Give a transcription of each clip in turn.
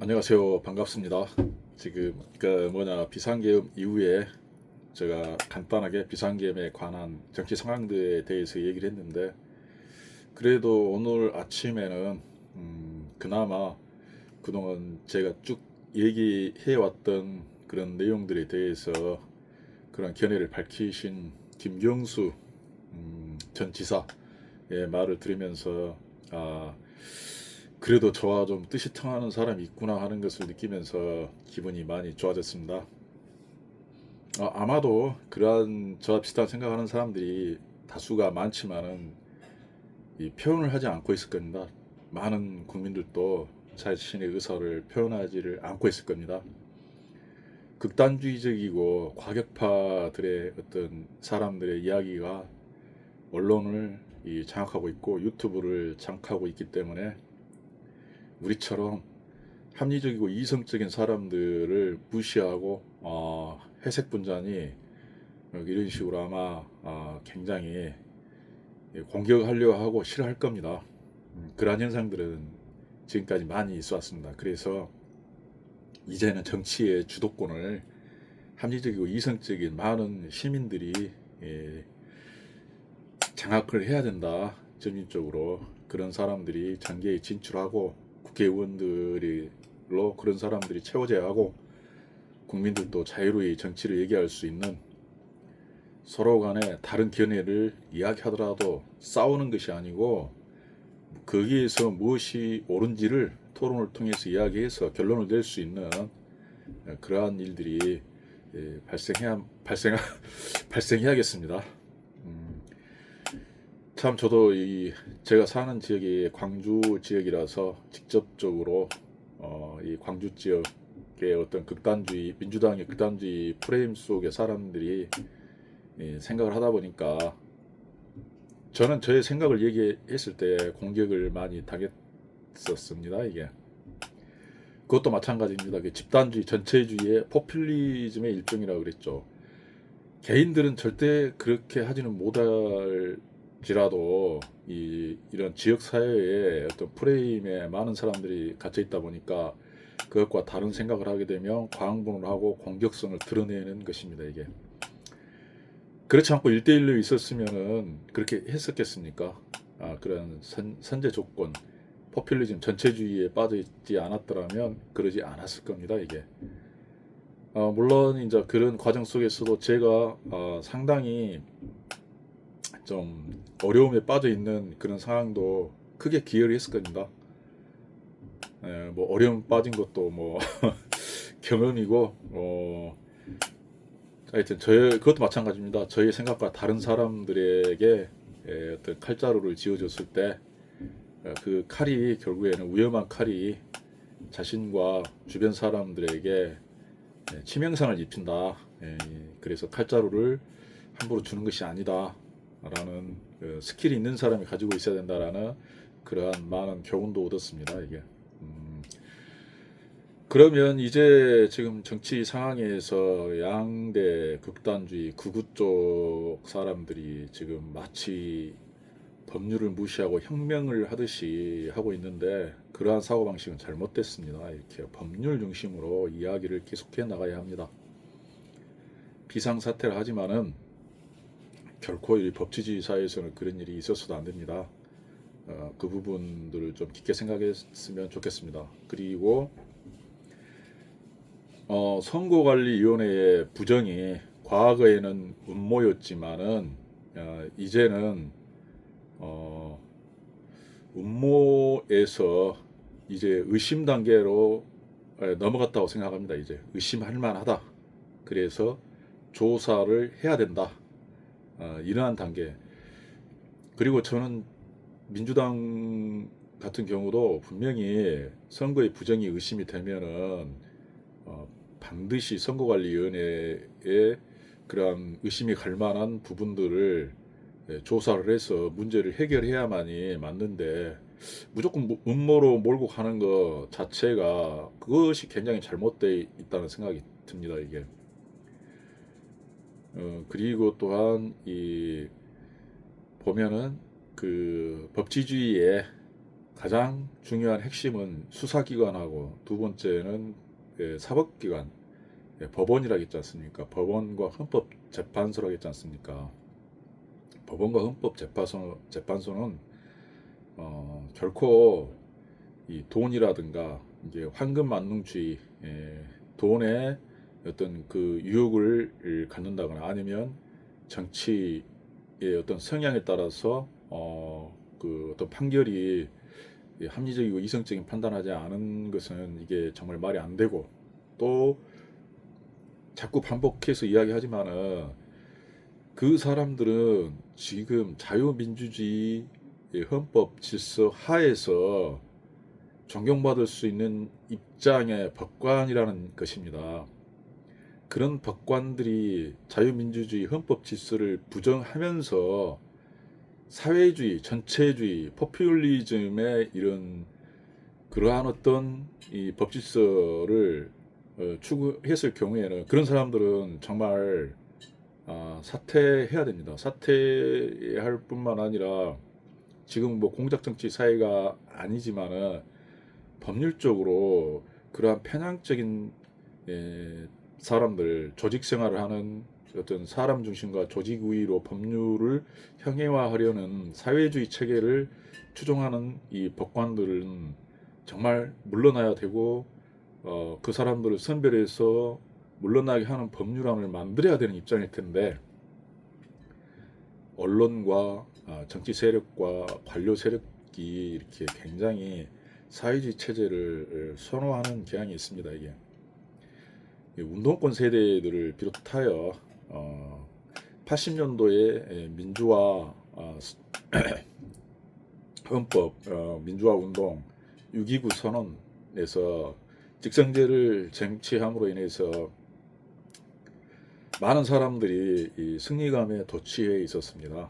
안녕하세요. 반갑습니다. 지금 비상계엄 이후에 제가 간단하게 비상계엄에 관한 정치 상황들에 대해서 얘기를 했는데, 그래도 오늘 아침에는 그나마 그동안 제가 쭉 얘기해왔던 그런 내용들에 대해서 그런 견해를 밝히신 김경수 전 지사의 말을 들으면서, 아, 그래도 저와 좀 뜻이 통하는 사람이 있구나 하는 것을 느끼면서 기분이 많이 좋아졌습니다. 아마도 그러한 저와 비슷한 생각하는 사람들이 다수가 많지만은 이 표현을 하지 않고 있을 겁니다. 많은 국민들도 자신의 의사를 표현하지를 않고 있을 겁니다. 극단주의적이고 과격파들의 어떤 사람들의 이야기가 언론을 장악하고 있고 유튜브를 장악하고 있기 때문에 우리처럼 합리적이고 이성적인 사람들을 무시하고 회색 분자니 이런 식으로 아마 굉장히 공격하려 하고 싫어할 겁니다. 그러한 현상들은 지금까지 많이 있어 왔습니다. 그래서 이제는 정치의 주도권을 합리적이고 이성적인 많은 시민들이 예, 장악을 해야 된다. 점진적으로 그런 사람들이 정계에 진출하고 국회의원들로 그런 사람들이 채워져야 하고, 국민들도 자유로이 정치를 얘기할 수 있는, 서로 간에 다른 견해를 이야기하더라도 싸우는 것이 아니고 거기에서 무엇이 옳은지를 토론을 통해서 이야기해서 결론을 낼 수 있는 그러한 일들이 발생해야겠습니다. 참 저도 제가 사는 지역이 광주 지역이라서 직접적으로 이 광주 지역의 어떤 극단주의, 민주당의 극단주의 프레임 속의 사람들이 생각을 하다 보니까, 저는 저의 생각을 얘기했을 때 공격을 많이 당했었습니다. 이게 그것도 마찬가지입니다. 집단주의, 전체주의의 포퓰리즘의 일종이라고 그랬죠. 개인들은 절대 그렇게 하지는 못할지라도 이런 지역 사회에 어떤 프레임에 많은 사람들이 갇혀 있다 보니까 그것과 다른 생각을 하게 되면 광분을 하고 공격성을 드러내는 것입니다. 이게 그렇지 않고 1대1로 있었으면은 그렇게 했었겠습니까? 그런 선제 조건, 포퓰리즘, 전체주의에 빠져 있지 않았더라면 그러지 않았을 겁니다. 이게 물론 이제 그런 과정 속에서도 제가 상당히 좀 어려움에 빠져 있는 그런 상황도 크게 기여를 했을 겁니다. 뭐 어려움 빠진 것도 뭐 경험이고, 하여튼 그것도 마찬가지입니다. 저의 생각과 다른 사람들에게 어떤 칼자루를 쥐어줬을 때 그 칼이 결국에는 위험한 칼이 자신과 주변 사람들에게 치명상을 입힌다. 그래서 칼자루를 함부로 주는 것이 아니다 라는 스킬이 있는 사람이 가지고 있어야 된다라는 그러한 많은 교훈도 얻었습니다. 이게 그러면 이제 지금 정치 상황에서 양대 극단주의 극우 쪽 사람들이 지금 마치 법률을 무시하고 혁명을 하듯이 하고 있는데, 그러한 사고방식은 잘못됐습니다. 이렇게 법률 중심으로 이야기를 계속해 나가야 합니다. 비상사태를 하지만은 결코 이 법치주의 사회에서는 그런 일이 있어서도 안 됩니다. 그 부분들을 좀 깊게 생각했으면 좋겠습니다. 그리고 선거관리위원회의 부정이 과거에는 음모였지만은 이제는 음모에서 이제 의심 단계로 넘어갔다고 생각합니다. 이제 의심할 만하다. 그래서 조사를 해야 된다. 이러한 단계. 그리고 저는 민주당 같은 경우도 분명히 선거의 부정이 의심이 되면은 반드시 선거관리위원회에 그러한 의심이 갈 만한 부분들을 조사를 해서 문제를 해결해야만이 맞는데, 무조건 음모로 몰고 가는 것 자체가 그것이 굉장히 잘못되어 있다는 생각이 듭니다. 이게 그리고 또한 보면은 그 법치주의에 가장 중요한 핵심은 수사기관하고 두 번째는 사법기관, 법원이라고 했지 않습니까? 법원과 헌법재판소라고 했지 않습니까? 법원과 헌법재판소는 결코 이 돈이라든가 이제 황금만능주의, 돈의 어떤 그 유혹을 갖는다거나 아니면 정치의 어떤 성향에 따라서 그 어떤 판결이 합리적이고 이성적인 판단하지 않은 것은 이게 정말 말이 안 되고, 또 자꾸 반복해서 이야기하지만은 그 사람들은 지금 자유민주주의 헌법 질서 하에서 존경받을 수 있는 입장의 법관이라는 것입니다. 그런 법관들이 자유민주주의 헌법 질서를 부정하면서 사회주의, 전체주의, 포퓰리즘의 이런 그러한 어떤 이 법질서를 추구했을 경우에는 그런 사람들은 정말 사퇴해야 됩니다. 사퇴할 뿐만 아니라 지금 뭐 공작정치 사회가 아니지만은 법률적으로 그러한 편향적인 사람들, 조직 생활을 하는 어떤 사람 중심과 조직 우위로 법률을 형해화하려는 사회주의 체계를 추종하는 이 법관들은 정말 물러나야 되고, 그 사람들을 선별해서 물러나게 하는 법률안을 만들어야 되는 입장일 텐데, 언론과 정치 세력과 관료 세력이 이렇게 굉장히 사회주의 체제를 선호하는 경향이 있습니다. 이게 운동권 세대들을 비롯하여 80년도에 민주화 헌법, 민주화 운동, 6.29 선언에서 직성제를 쟁취함으로 인해서 많은 사람들이 이 승리감에 도취해 있었습니다.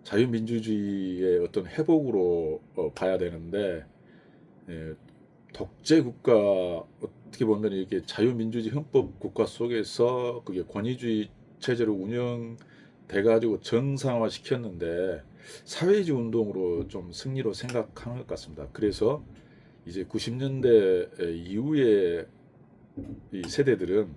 자유민주주의의 어떤 회복으로 봐야 되는데, 독재 국가, 어떻게 보면 이게 자유민주주의 헌법 국가 속에서 그게 권위주의 체제로 운영돼 가지고 정상화 시켰는데 사회주의 운동으로 좀 승리로 생각하는 것 같습니다. 그래서 이제 90년대 이후에 이 세대들은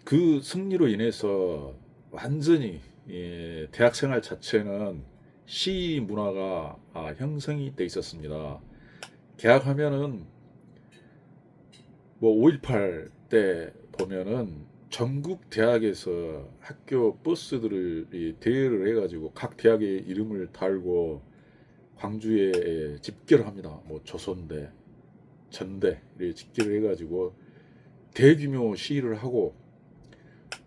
그 승리로 인해서 완전히 대학 생활 자체는 시위 문화가 형성이 돼 있었습니다. 개학하면은 뭐 5.18 때 보면은 전국 대학에서 학교 버스들을 대여를 해가지고 각 대학의 이름을 달고 광주에 집결을 합니다. 뭐 조선대, 전대 이렇게 집결을 해가지고 대규모 시위를 하고,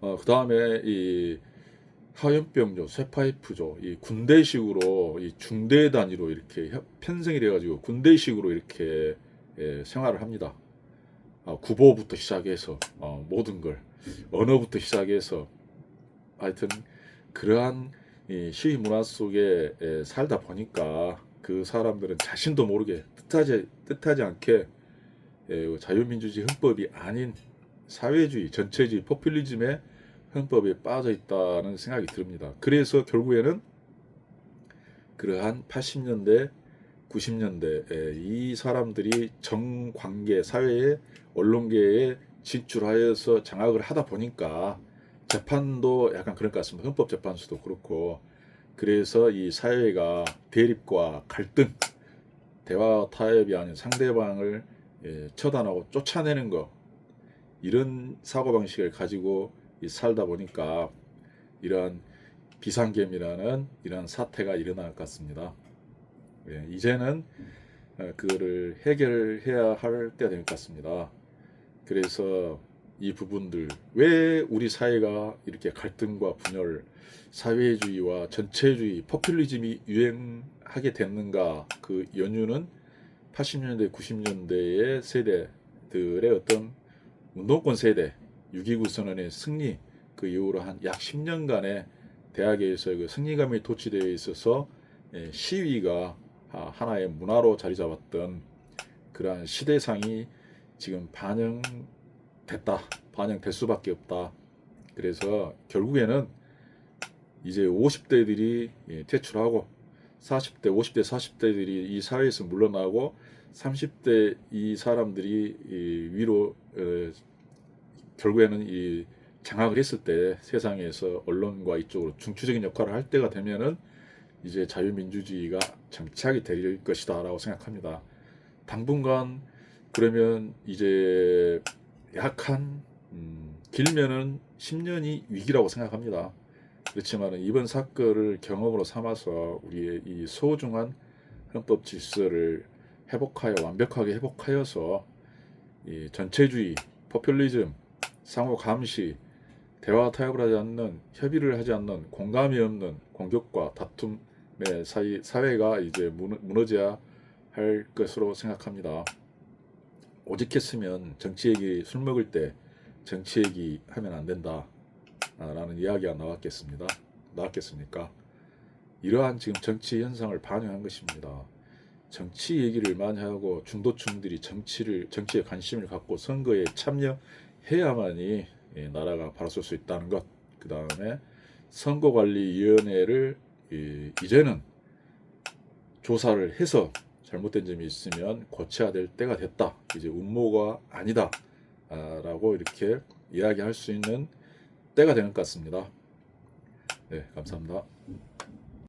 그 다음에 이 하염병조, 쇠파이프조, 이 군대식으로 이 중대 단위로 이렇게 편성이 돼가지고 군대식으로 이렇게 생활을 합니다. 구보부터 시작해서 모든 걸 언어부터 시작해서 하여튼 그러한 이 시위 문화 속에 살다 보니까 그 사람들은 자신도 모르게 뜻하지 않게 자유민주주의 헌법이 아닌 사회주의, 전체주의, 포퓰리즘의 헌법에 빠져 있다는 생각이 듭니다. 그래서 결국에는 그러한 80년대, 90년대 이 사람들이 정관계 사회에 언론계에 진출하여서 장악을 하다 보니까 재판도 약간 그런 것 같습니다. 헌법재판소도 그렇고, 그래서 이 사회가 대립과 갈등, 대화 타협이 아닌 상대방을 처단하고 쫓아내는 것, 이런 사고방식을 가지고 살다 보니까 이러한 비상계엄이라는 이러한 사태가 일어날 것 같습니다. 이제는 그거를 해결해야 할 때가 될 것 같습니다. 그래서 이 부분들, 왜 우리 사회가 이렇게 갈등과 분열, 사회주의와 전체주의, 포퓰리즘이 유행하게 됐는가? 그 연유는 80년대, 90년대의 세대들의 어떤 운동권 세대, 6.29 선언의 승리, 그 이후로 한 약 10년간의 대학에서 그 승리감이 도취되어 있어서 시위가 하나의 문화로 자리 잡았던 그러한 시대상이 지금 반영될 수밖에 없다. 그래서 결국에는 이제 50대들이 퇴출하고 40대, 50대, 40대들이 이 사회에서 물러나고 30대 이 사람들이 이 위로 결국에는 이 장악을 했을 때 세상에서 언론과 이쪽으로 중추적인 역할을 할 때가 되면은 이제 자유민주주의가 정착이 될 것이다라고 생각합니다. 당분간 그러면 이제 약한 길면은 10년이 위기라고 생각합니다. 그렇지만 이번 사건을 경험으로 삼아서 우리의 이 소중한 헌법 질서를 회복하여 완벽하게 회복하여서 이 전체주의, 포퓰리즘, 상호 감시, 대화 타협을 하지 않는, 협의를 하지 않는, 공감이 없는 공격과 다툼의 사회가 이제 무너져야 할 것으로 생각합니다. 오직했으면 정치 얘기 술 먹을 때 정치 얘기 하면 안 된다 라는 이야기가 나왔겠습니까? 이러한 지금 정치 현상을 반영한 것입니다. 정치 얘기를 많이 하고 중도층들이 정치에 관심을 갖고 선거에 참여해야만이 나라가 바로 설 수 있다는 것. 그 다음에 선거관리위원회를 이제는 조사를 해서 잘못된 점이 있으면 고쳐야 될 때가 됐다. 이제 음모가 아니다. 라고 이렇게 이야기할 수 있는 때가 되는 것 같습니다. 네, 감사합니다.